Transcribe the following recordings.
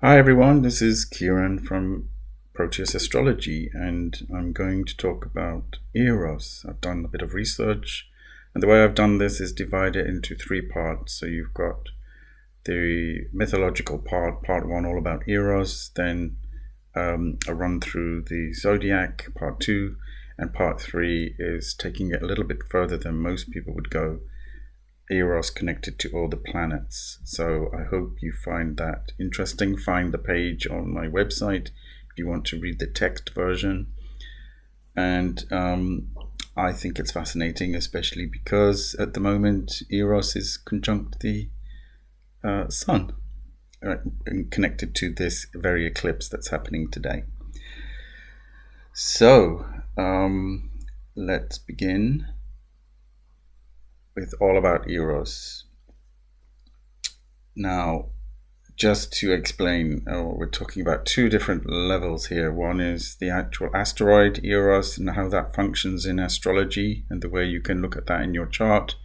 Hi everyone, this is Kieran from Proteus Astrology, and I'm going to talk about Eros. I've done a bit of research, and the way I've done this is divide it into three parts. So you've got the mythological part, part one, all about Eros, then a run through the Zodiac, part two, and part three is taking it a little bit further than most people would go. Eros connected to all the planets. So I hope you find that interesting. Find the page on my website if you want to read the text version. And I think it's fascinating, especially because at the moment Eros is conjunct the Sun, and connected to this very eclipse that's happening today. So let's begin with all about Eros. Now, just to explain, we're talking about two different levels here. One is the actual asteroid Eros and how that functions in astrology and the way you can look at that in your chart,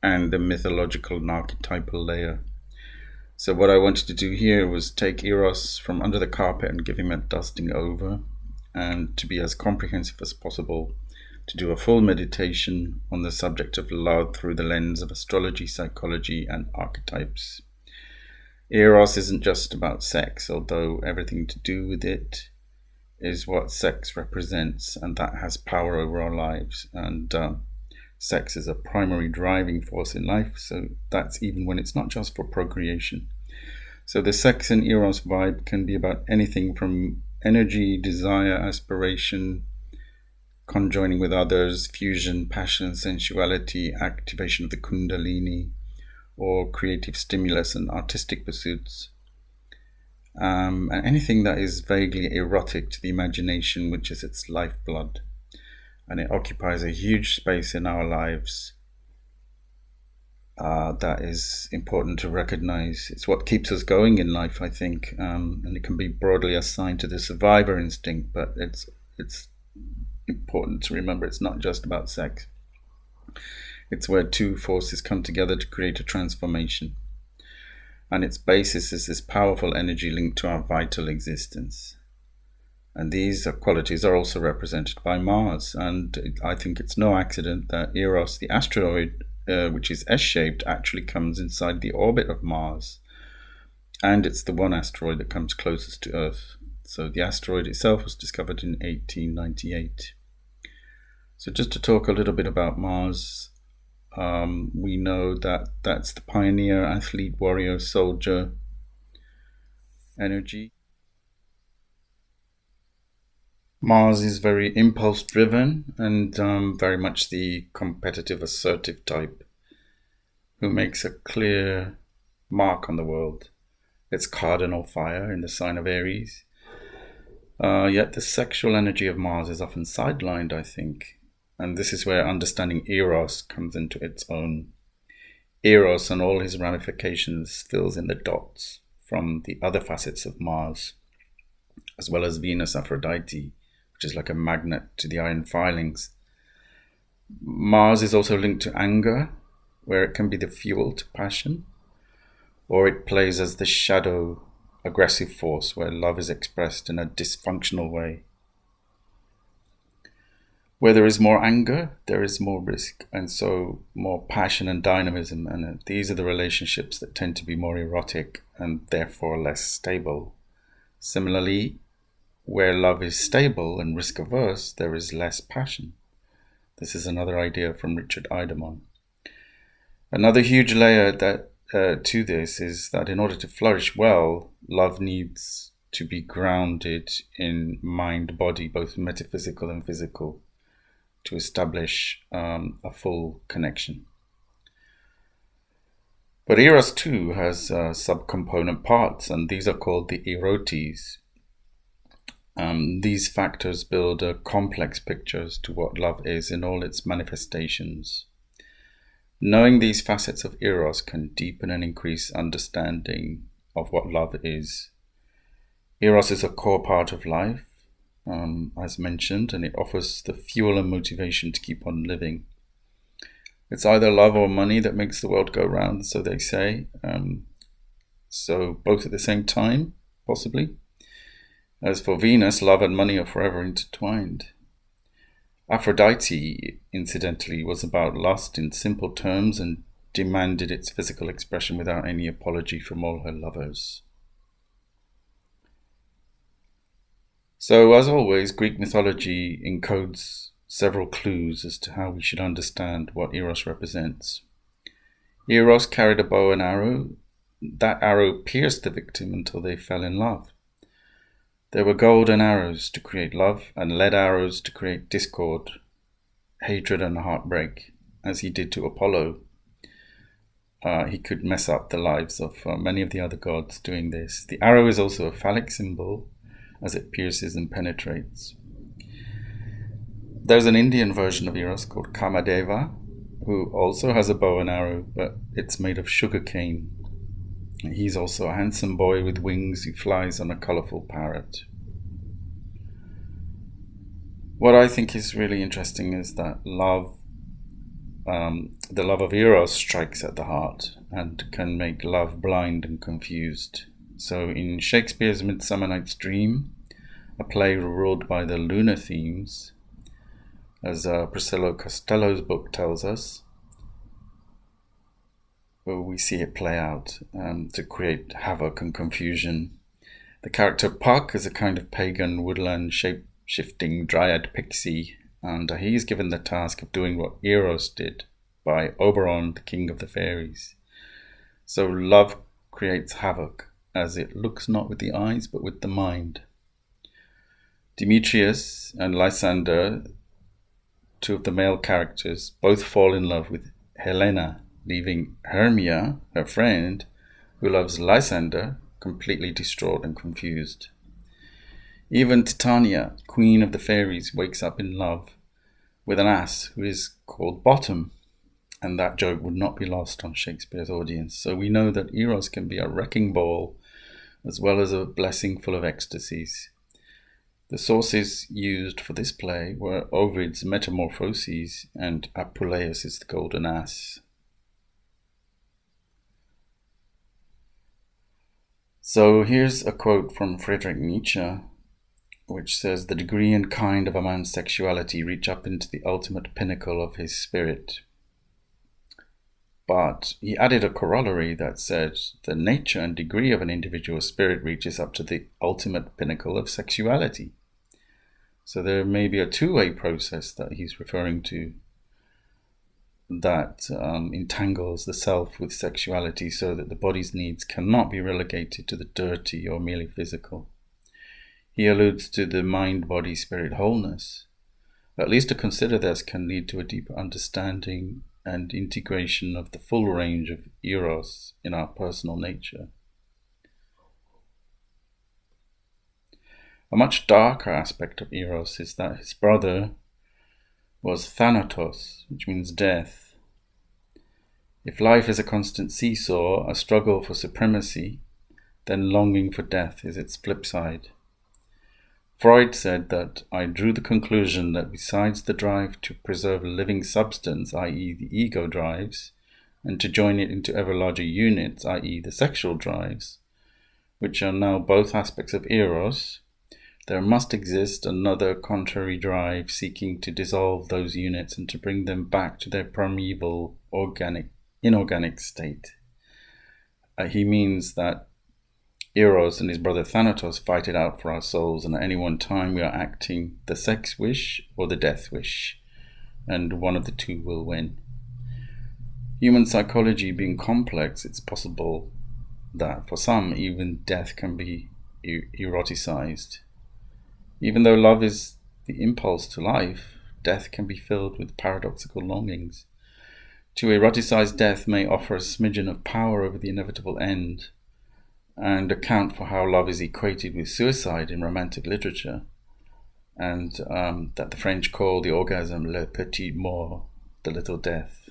and the mythological and archetypal layer. So what I wanted to do here was take Eros from under the carpet and give him a dusting over, and to be as comprehensive as possible, to do a full meditation on the subject of love through the lens of astrology, psychology, and archetypes. Eros isn't just about sex, although everything to do with it is what sex represents, and that has power over our lives. And sex is a primary driving force in life, so that's even when it's not just for procreation. So the sex and Eros vibe can be about anything from energy, desire, aspiration, conjoining with others, fusion, passion, sensuality, activation of the kundalini, or creative stimulus and artistic pursuits. And anything that is vaguely erotic to the imagination, which is its lifeblood. And it occupies a huge space in our lives. That is important to recognize. It's what keeps us going in life, I think. And it can be broadly assigned to the survivor instinct, but it's important to remember it's not just about sex. It's where two forces come together to create a transformation. And its basis is this powerful energy linked to our vital existence. And these qualities are also represented by Mars. And I think it's no accident that Eros, the asteroid, which is S-shaped, actually comes inside the orbit of Mars. And it's the one asteroid that comes closest to Earth. So the asteroid itself was discovered in 1898. So just to talk a little bit about Mars, we know that that's the pioneer, athlete, warrior, soldier energy. Mars is very impulse driven and very much the competitive, assertive type who makes a clear mark on the world. It's cardinal fire in the sign of Aries. Yet the sexual energy of Mars is often sidelined, I think. And this is where understanding Eros comes into its own. Eros and all his ramifications fills in the dots from the other facets of Mars, as well as Venus Aphrodite, which is like a magnet to the iron filings. Mars is also linked to anger, where it can be the fuel to passion, or it plays as the shadow, aggressive force where love is expressed in a dysfunctional way. Where there is more anger, there is more risk, and so more passion and dynamism, and these are the relationships that tend to be more erotic and therefore less stable. Similarly, where love is stable and risk averse, there is less passion. This is another idea from Richard Idemon. Another huge layer to this is that in order to flourish well, love needs to be grounded in mind, body, both metaphysical and physical, to establish a full connection. But Eros too has subcomponent parts, and these are called the Erotes. These factors build a complex picture as to what love is in all its manifestations. Knowing these facets of Eros can deepen and increase understanding of what love is. Eros is a core part of life, as mentioned, and it offers the fuel and motivation to keep on living. It's either love or money that makes the world go round, so they say. So both at the same time, possibly. As for Venus, love and money are forever intertwined. Aphrodite, incidentally, was about lust in simple terms and demanded its physical expression without any apology from all her lovers. So, as always, Greek mythology encodes several clues as to how we should understand what Eros represents. Eros carried a bow and arrow. That arrow pierced the victim until they fell in love. There were golden arrows to create love and lead arrows to create discord, hatred and heartbreak, as he did to Apollo. He could mess up the lives of many of the other gods doing this. The arrow is also a phallic symbol as it pierces and penetrates. There's an Indian version of Eros called Kamadeva, who also has a bow and arrow, but it's made of sugar cane. He's also a handsome boy with wings who flies on a colourful parrot. What I think is really interesting is that the love of Eros strikes at the heart and can make love blind and confused. So in Shakespeare's Midsummer Night's Dream, a play ruled by the lunar themes, as Priscilla Costello's book tells us, we see it play out to create havoc and confusion. The character Puck is a kind of pagan woodland shape-shifting dryad pixie, and he is given the task of doing what Eros did by Oberon, the king of the fairies. So love creates havoc, as it looks not with the eyes but with the mind. Demetrius and Lysander, two of the male characters, both fall in love with Helena, leaving Hermia, her friend, who loves Lysander, completely distraught and confused. Even Titania, queen of the fairies, wakes up in love with an ass who is called Bottom, and that joke would not be lost on Shakespeare's audience. So we know that Eros can be a wrecking ball as well as a blessing full of ecstasies. The sources used for this play were Ovid's Metamorphoses and Apuleius' The Golden Ass. So here's a quote from Friedrich Nietzsche, which says, "The degree and kind of a man's sexuality reach up into the ultimate pinnacle of his spirit." But he added a corollary that said, "The nature and degree of an individual's spirit reaches up to the ultimate pinnacle of sexuality." So there may be a two-way process that he's referring to that entangles the self with sexuality so that the body's needs cannot be relegated to the dirty or merely physical. He alludes to the mind-body-spirit wholeness. At least to consider this can lead to a deeper understanding and integration of the full range of Eros in our personal nature. A much darker aspect of Eros is that his brother was Thanatos, which means death. If life is a constant seesaw, a struggle for supremacy, then longing for death is its flip side. Freud said that I drew the conclusion that besides the drive to preserve living substance, i.e. the ego drives, and to join it into ever larger units, i.e. the sexual drives, which are now both aspects of Eros, there must exist another contrary drive seeking to dissolve those units and to bring them back to their primeval inorganic state. He means that Eros and his brother Thanatos fight it out for our souls, and at any one time we are acting the sex wish or the death wish, and one of the two will win. Human psychology being complex, it's possible that for some even death can be eroticized. Even though love is the impulse to life, death can be filled with paradoxical longings. To eroticize death may offer a smidgen of power over the inevitable end, and account for how love is equated with suicide in romantic literature, and that the French call the orgasm le petit mort, the little death.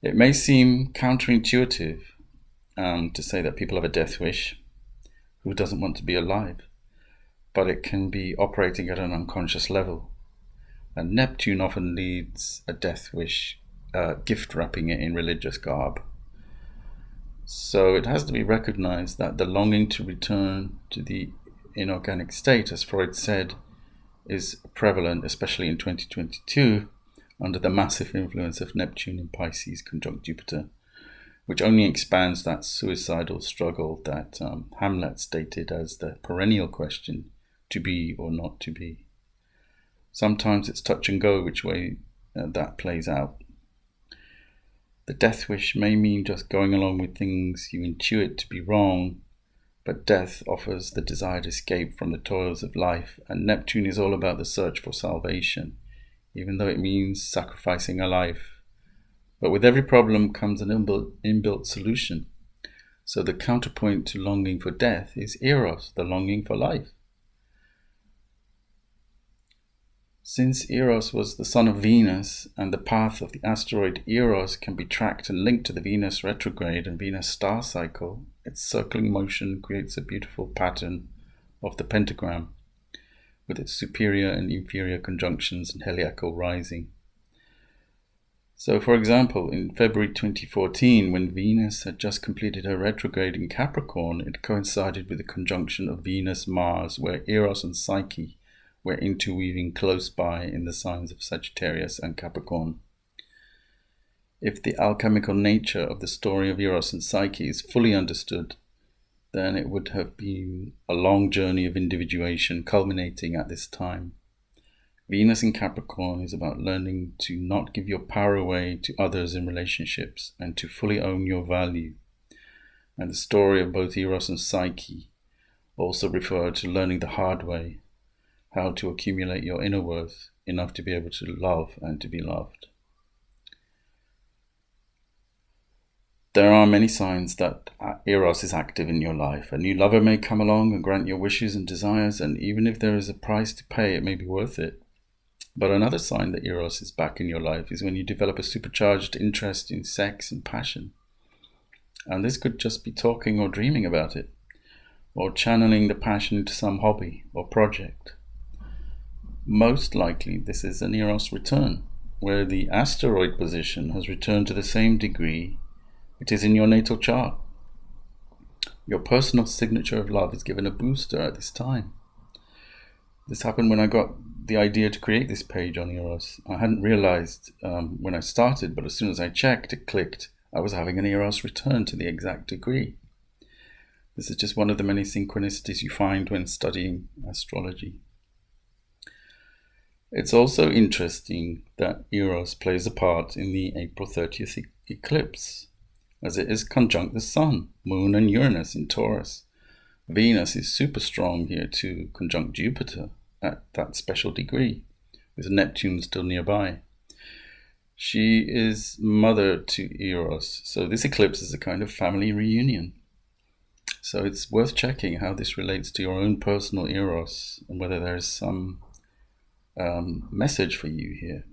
It may seem counterintuitive to say that people have a death wish. Who doesn't want to be alive? But it can be operating at an unconscious level. And Neptune often leads a death wish, gift wrapping it in religious garb. So it has to be recognized that the longing to return to the inorganic state, as Freud said, is prevalent, especially in 2022, under the massive influence of Neptune in Pisces conjunct Jupiter, which only expands that suicidal struggle that Hamlet stated as the perennial question, to be or not to be. Sometimes it's touch and go which way that plays out. The death wish may mean just going along with things you intuit to be wrong, but death offers the desired escape from the toils of life, and Neptune is all about the search for salvation, even though it means sacrificing a life. But with every problem comes an inbuilt solution. So the counterpoint to longing for death is Eros, the longing for life. Since Eros was the son of Venus, and the path of the asteroid Eros can be tracked and linked to the Venus retrograde and Venus star cycle, its circling motion creates a beautiful pattern of the pentagram, with its superior and inferior conjunctions and heliacal rising. So, for example, in February 2014, when Venus had just completed her retrograde in Capricorn, it coincided with the conjunction of Venus-Mars, where Eros and Psyche were interweaving close by in the signs of Sagittarius and Capricorn. If the alchemical nature of the story of Eros and Psyche is fully understood, then it would have been a long journey of individuation culminating at this time. Venus in Capricorn is about learning to not give your power away to others in relationships and to fully own your value. And the story of both Eros and Psyche also refer to learning the hard way, how to accumulate your inner worth enough to be able to love and to be loved. There are many signs that Eros is active in your life. A new lover may come along and grant your wishes and desires, and even if there is a price to pay, it may be worth it. But another sign that Eros is back in your life is when you develop a supercharged interest in sex and passion. And this could just be talking or dreaming about it, or channeling the passion into some hobby or project. Most likely this is an Eros return, where the asteroid position has returned to the same degree it is in your natal chart. Your personal signature of love is given a booster at this time. This happened when I got the idea to create this page on Eros. I hadn't realized when I started, but as soon as I checked, it clicked. I was having an Eros return to the exact degree. This is just one of the many synchronicities you find when studying astrology. It's also interesting that Eros plays a part in the April 30th eclipse, as it is conjunct the Sun, Moon and Uranus in Taurus. Venus is super strong here too, conjunct Jupiter at that special degree, with Neptune still nearby. She is mother to Eros, so this eclipse is a kind of family reunion. So it's worth checking how this relates to your own personal Eros and whether there's some message for you here.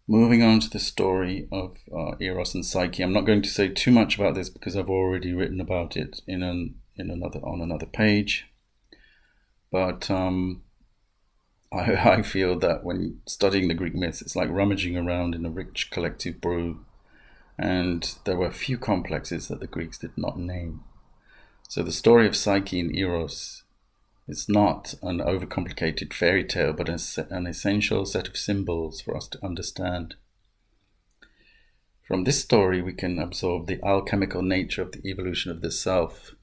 Moving on to the story of Eros and Psyche. I'm not going to say too much about this because I've already written about it on another page. But I feel that when studying the Greek myths, it's like rummaging around in a rich collective brew, and there were few complexes that the Greeks did not name. So the story of Psyche and Eros is not an overcomplicated fairy tale, but an essential set of symbols for us to understand. From this story, we can absorb the alchemical nature of the evolution of the self.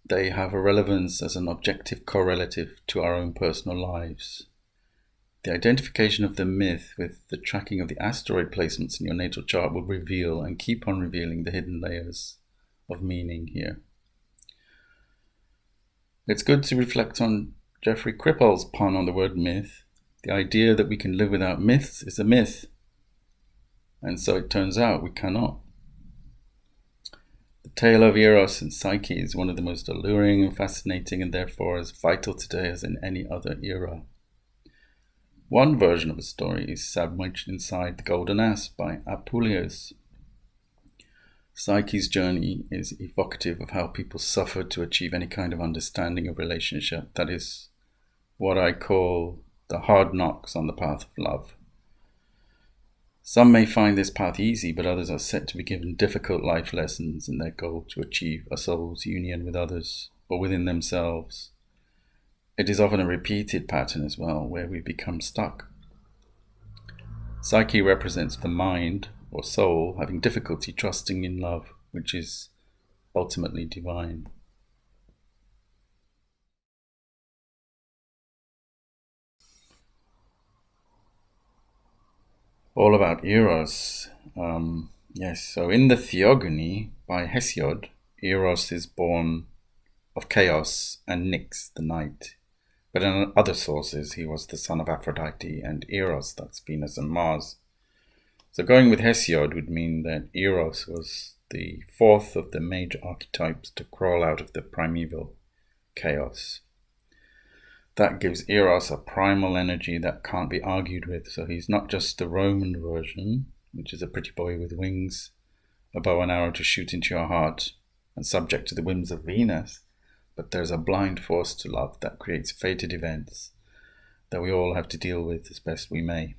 They have a relevance as an objective correlative to our own personal lives. The identification of the myth with the tracking of the asteroid placements in your natal chart will reveal and keep on revealing the hidden layers of meaning here. It's good to reflect on Jeffrey Krippel's pun on the word myth. The idea that we can live without myths is a myth. And so it turns out we cannot. The tale of Eros and Psyche is one of the most alluring and fascinating, and therefore as vital today as in any other era. One version of the story is submerged inside The Golden Ass by Apuleius. Psyche's journey is evocative of how people suffered to achieve any kind of understanding of relationship. That is what I call the hard knocks on the path of love. Some may find this path easy, but others are set to be given difficult life lessons in their goal to achieve a soul's union with others or within themselves. It is often a repeated pattern as well, where we become stuck. Psyche represents the mind or soul having difficulty trusting in love, which is ultimately divine. All about Eros. Yes, so in the Theogony by Hesiod, Eros is born of chaos and Nyx, the night. But in other sources, he was the son of Aphrodite and Eros, that's Venus and Mars. So going with Hesiod would mean that Eros was the fourth of the major archetypes to crawl out of the primeval chaos. That gives Eros a primal energy that can't be argued with. So he's not just the Roman version, which is a pretty boy with wings, a bow and arrow to shoot into your heart, and subject to the whims of Venus, but there's a blind force to love that creates fated events that we all have to deal with as best we may.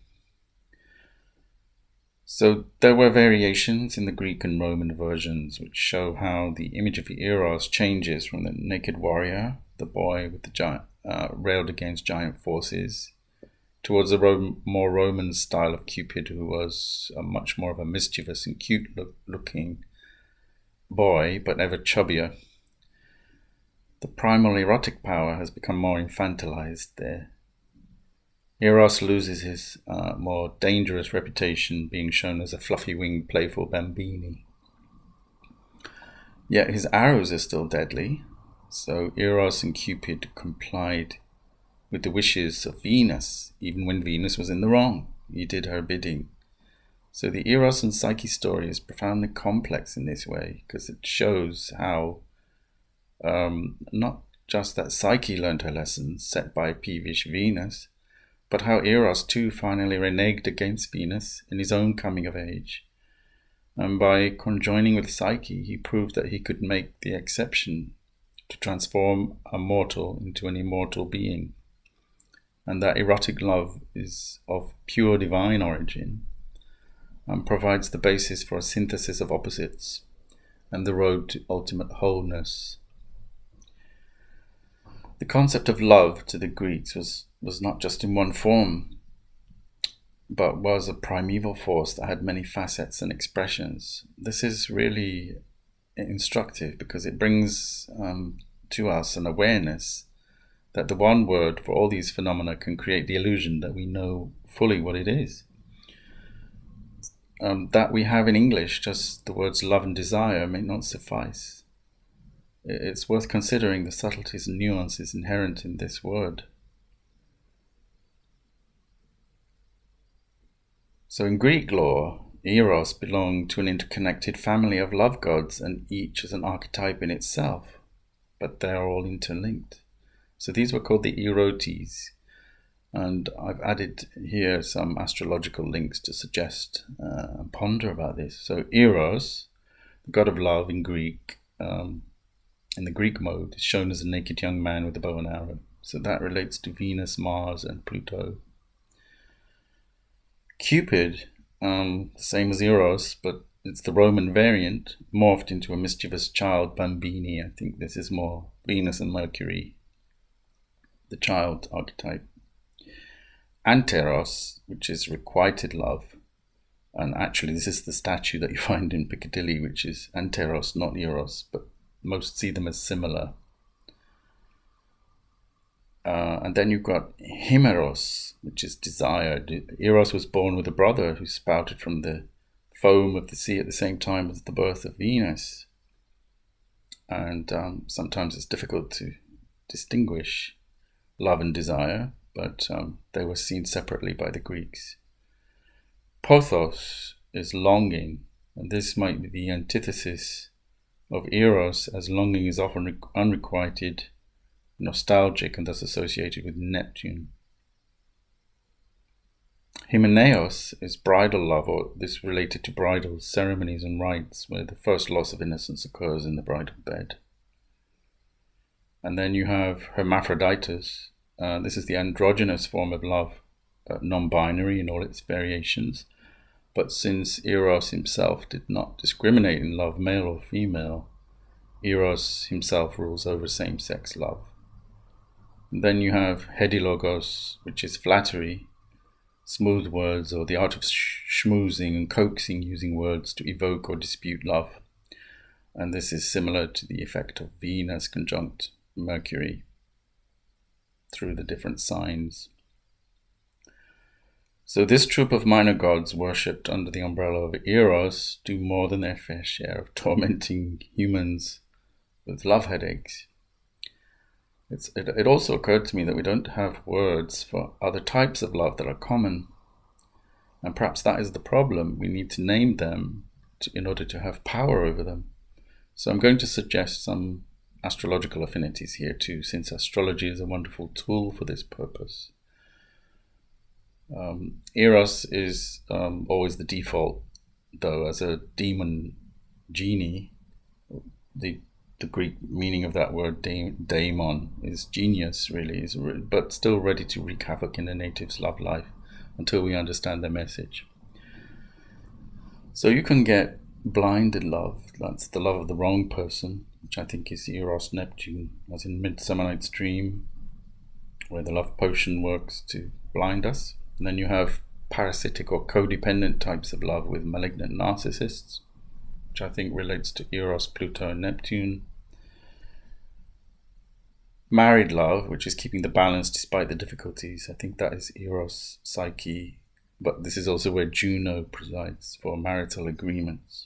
So there were variations in the Greek and Roman versions which show how the image of Eros changes from the naked warrior, the boy with the giant, railed against giant forces, towards the more Roman style of Cupid, who was much more of a mischievous and cute looking boy, but ever chubbier. The primal erotic power has become more infantilized there. Eros loses his more dangerous reputation, being shown as a fluffy-winged, playful bambini. Yet his arrows are still deadly, so Eros and Cupid complied with the wishes of Venus, even when Venus was in the wrong. He did her bidding. So the Eros and Psyche story is profoundly complex in this way, because it shows how not just that Psyche learned her lessons set by peevish Venus, but how Eros too finally reneged against Venus in his own coming of age. And by conjoining with Psyche, he proved that he could make the exception to transform a mortal into an immortal being, and that erotic love is of pure divine origin and provides the basis for a synthesis of opposites and the road to ultimate wholeness. The concept of love to the Greeks was not just in one form, but was a primeval force that had many facets and expressions. This is really instructive because it brings to us an awareness that the one word for all these phenomena can create the illusion that we know fully what it is. That we have in English just the words love and desire may not suffice. It's worth considering the subtleties and nuances inherent in this word. So in Greek lore, Eros belonged to an interconnected family of love gods, and each is an archetype in itself, but they are all interlinked. So these were called the Erotes, and I've added here some astrological links to suggest and ponder about this. So Eros, the god of love in Greek, in the Greek mode, is shown as a naked young man with a bow and arrow. So that relates to Venus, Mars, and Pluto. Cupid, same as Eros, but it's the Roman variant, morphed into a mischievous child bambini. I think this is more Venus and Mercury, the child archetype. Anteros, which is requited love, and actually this is the statue that you find in Piccadilly, which is Anteros, not Eros, but most see them as similar. And then you've got Himeros, which is desire. Eros was born with a brother who spouted from the foam of the sea at the same time as the birth of Venus. And sometimes it's difficult to distinguish love and desire, but they were seen separately by the Greeks. Pothos is longing, and this might be the antithesis of Eros, as longing is often unrequited, nostalgic, and thus associated with Neptune. Hymenaeus is bridal love, or this related to bridal ceremonies and rites where the first loss of innocence occurs in the bridal bed. And then you have Hermaphroditus. This is the androgynous form of love, non-binary in all its variations, But since Eros himself did not discriminate in love, male or female, Eros himself rules over same-sex love. And then you have hedilogos, which is flattery, smooth words, or the art of schmoozing and coaxing using words to evoke or dispute love. And this is similar to the effect of Venus conjunct Mercury through the different signs. So this troop of minor gods worshipped under the umbrella of Eros do more than their fair share of tormenting humans with love headaches. It also occurred to me that we don't have words for other types of love that are common. And perhaps that is the problem. We need to name them in order to have power over them. So I'm going to suggest some astrological affinities here too, since astrology is a wonderful tool for this purpose. Eros is always the default, though, as a demon genie. The Greek meaning of that word, daemon, is genius, really, but still ready to wreak havoc in the natives' love life until we understand their message. So you can get blinded love. That's the love of the wrong person, which I think is Eros Neptune, as in Midsummer Night's Dream, where the love potion works to blind us. And then you have parasitic or codependent types of love with malignant narcissists, which I think relates to Eros, Pluto, and Neptune. Married love, which is keeping the balance despite the difficulties. I think that is Eros, Psyche, but this is also where Juno presides for marital agreements.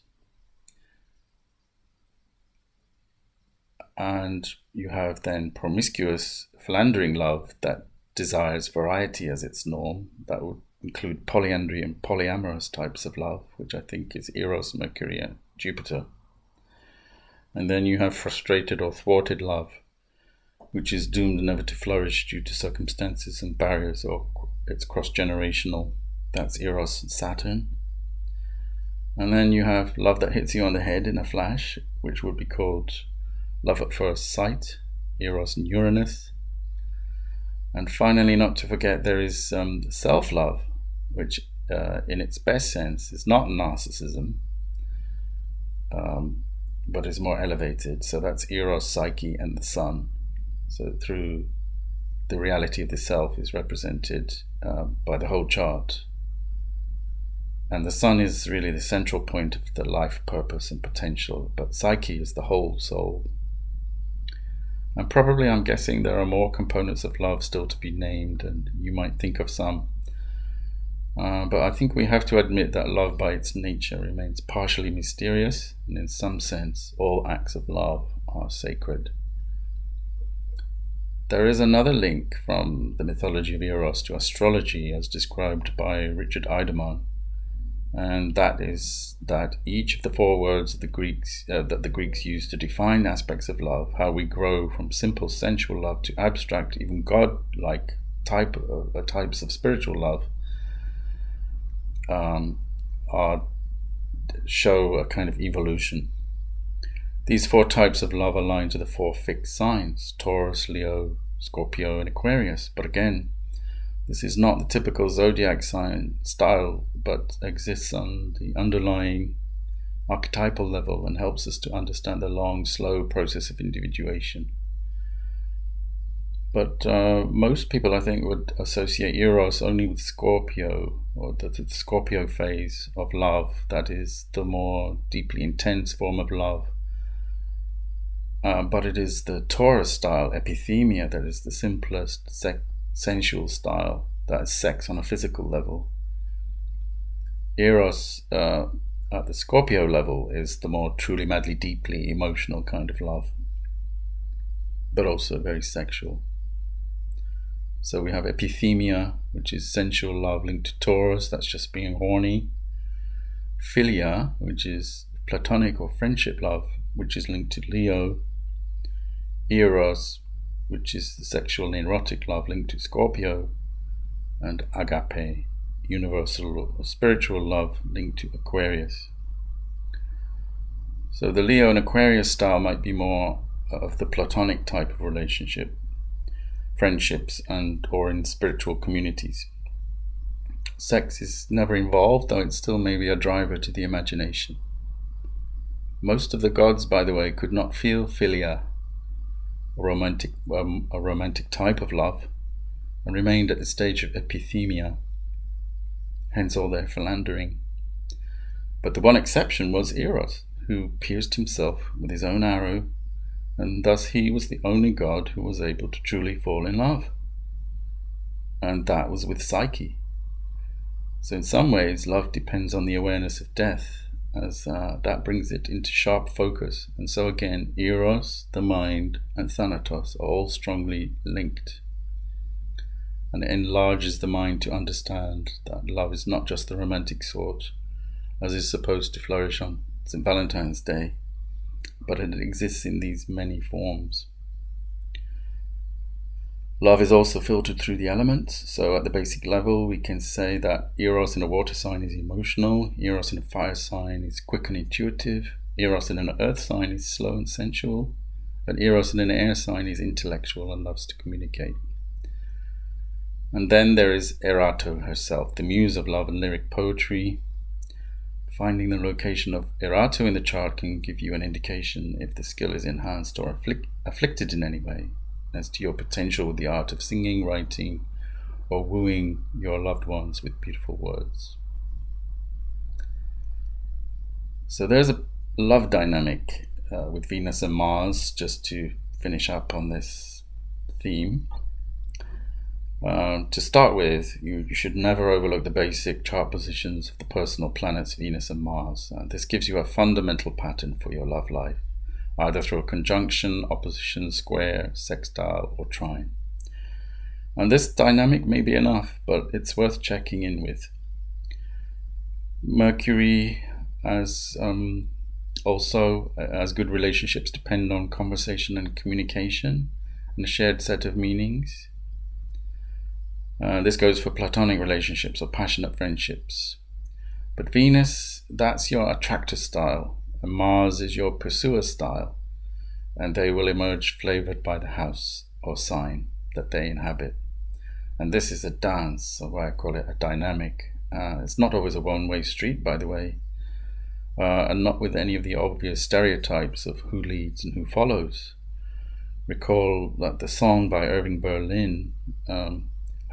And you have then promiscuous, philandering love that desires variety as its norm. That would include polyandry and polyamorous types of love, which I think is Eros, Mercury, and Jupiter. And then you have frustrated or thwarted love, which is doomed never to flourish due to circumstances and barriers, or it's cross-generational. That's Eros and Saturn. And then you have love that hits you on the head in a flash, which would be called love at first sight, Eros and Uranus. And finally, not to forget, there is self-love, which in its best sense is not narcissism, but is more elevated. So that's Eros, Psyche, and the Sun. So through the reality of the self is represented by the whole chart. And the Sun is really the central point of the life purpose and potential, but Psyche is the whole soul. And probably, I'm guessing, there are more components of love still to be named, and you might think of some. But I think we have to admit that love by its nature remains partially mysterious, and in some sense, all acts of love are sacred. There is another link from the mythology of Eros to astrology as described by Richard Idemon, and that is that each of the four words of the Greeks that the Greeks used to define aspects of love, how we grow from simple sensual love to abstract, even God-like types of spiritual love, show a kind of evolution. These four types of love align to the four fixed signs: Taurus, Leo, Scorpio, and Aquarius. But again, this is not the typical zodiac sign style, but exists on the underlying archetypal level and helps us to understand the long, slow process of individuation. But most people, I think, would associate Eros only with Scorpio, or the Scorpio phase of love, that is the more deeply intense form of love. But it is the Taurus style, epithemia, that is the simplest sensual style, that is sex on a physical level. Eros at the Scorpio level is the more truly, madly, deeply emotional kind of love, but also very sexual. So we have epithemia, which is sensual love linked to Taurus, that's just being horny. Philia, which is platonic or friendship love, which is linked to Leo. Eros, which is the sexual and erotic love linked to Scorpio. And agape, universal or spiritual love linked to Aquarius. So the Leo and Aquarius style might be more of the platonic type of relationship, friendships, and or in spiritual communities. Sex is never involved, though it's still maybe a driver to the imagination. Most of the gods, by the way, could not feel philia, a romantic type of love, and remained at the stage of epithemia, hence all their philandering. But the one exception was Eros, who pierced himself with his own arrow, and thus he was the only god who was able to truly fall in love. And that was with Psyche. So in some ways, love depends on the awareness of death, as that brings it into sharp focus. And so again, Eros, the mind, and Thanatos are all strongly linked. And it enlarges the mind to understand that love is not just the romantic sort, as is supposed to flourish on St. Valentine's Day, but it exists in these many forms. Love is also filtered through the elements, so at the basic level we can say that Eros in a water sign is emotional, Eros in a fire sign is quick and intuitive, Eros in an earth sign is slow and sensual, and Eros in an air sign is intellectual and loves to communicate. And then there is Erato herself, the muse of love and lyric poetry. Finding the location of Erato in the chart can give you an indication if the skill is enhanced or afflicted in any way, as to your potential with the art of singing, writing, or wooing your loved ones with beautiful words. So there's a love dynamic with Venus and Mars, just to finish up on this theme. To start with, you should never overlook the basic chart positions of the personal planets Venus and Mars. This gives you a fundamental pattern for your love life, either through a conjunction, opposition, square, sextile, or trine. And this dynamic may be enough, but it's worth checking in with. Mercury, as good relationships depend on conversation and communication and a shared set of meanings. This goes for platonic relationships or passionate friendships. But Venus, that's your attractor style, and Mars is your pursuer style, and they will emerge flavored by the house or sign that they inhabit. And this is a dance, or I call it a dynamic. It's not always a one-way street, by the way, and not with any of the obvious stereotypes of who leads and who follows. Recall that the song by Irving Berlin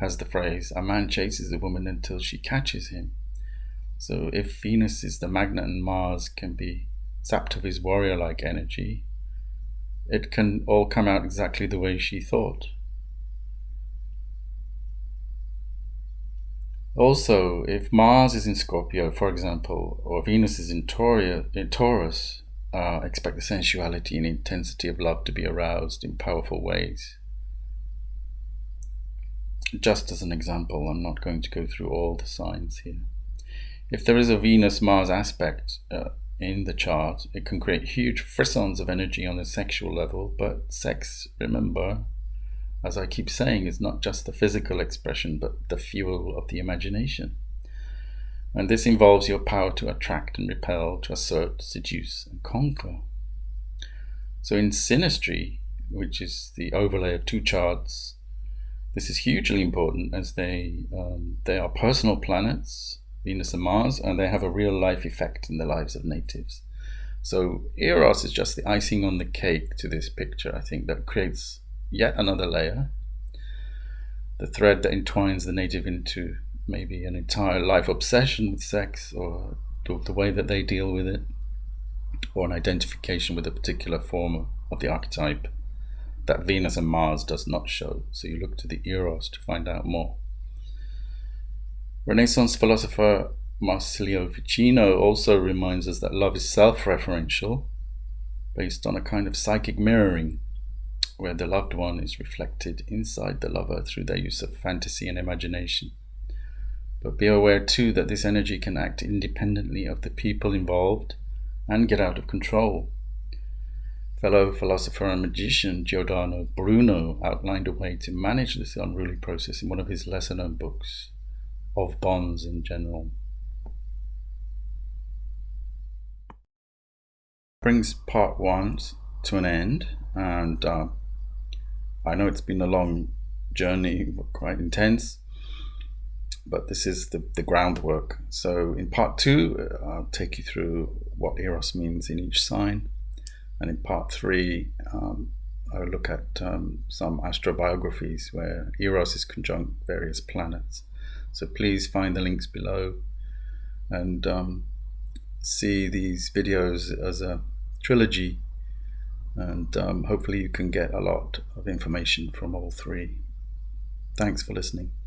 has the phrase, "A man chases a woman until she catches him." So if Venus is the magnet and Mars can be sapped of his warrior-like energy, it can all come out exactly the way she thought. Also, if Mars is in Scorpio, for example, or Venus is in Taurus, expect the sensuality and intensity of love to be aroused in powerful ways. Just as an example, I'm not going to go through all the signs here. If there is a Venus-Mars aspect in the chart, it can create huge frissons of energy on a sexual level, but sex, remember, as I keep saying, is not just the physical expression, but the fuel of the imagination. And this involves your power to attract and repel, to assert, seduce, and conquer. So in synastry, which is the overlay of two charts, this is hugely important, as they are personal planets, Venus and Mars, and they have a real life effect in the lives of natives. So Eros is just the icing on the cake to this picture, I think, that creates yet another layer, the thread that entwines the native into maybe an entire life obsession with sex, or the way that they deal with it, or an identification with a particular form of the archetype that Venus and Mars does not show. So you look to the Eros to find out more. Renaissance philosopher Marcilio Ficino also reminds us that love is self-referential, based on a kind of psychic mirroring, where the loved one is reflected inside the lover through their use of fantasy and imagination. But be aware too that this energy can act independently of the people involved and get out of control. Fellow philosopher and magician Giordano Bruno outlined a way to manage this unruly process in one of his lesser-known books, Of Bonds in General. Brings part one to an end, and I know it's been a long journey, quite intense, but this is the groundwork. So in part 2, I'll take you through what Eros means in each sign. And in part 3, I'll look at some astrobiographies where Eros is conjunct various planets. So please find the links below and see these videos as a trilogy, and hopefully you can get a lot of information from all 3. Thanks for listening.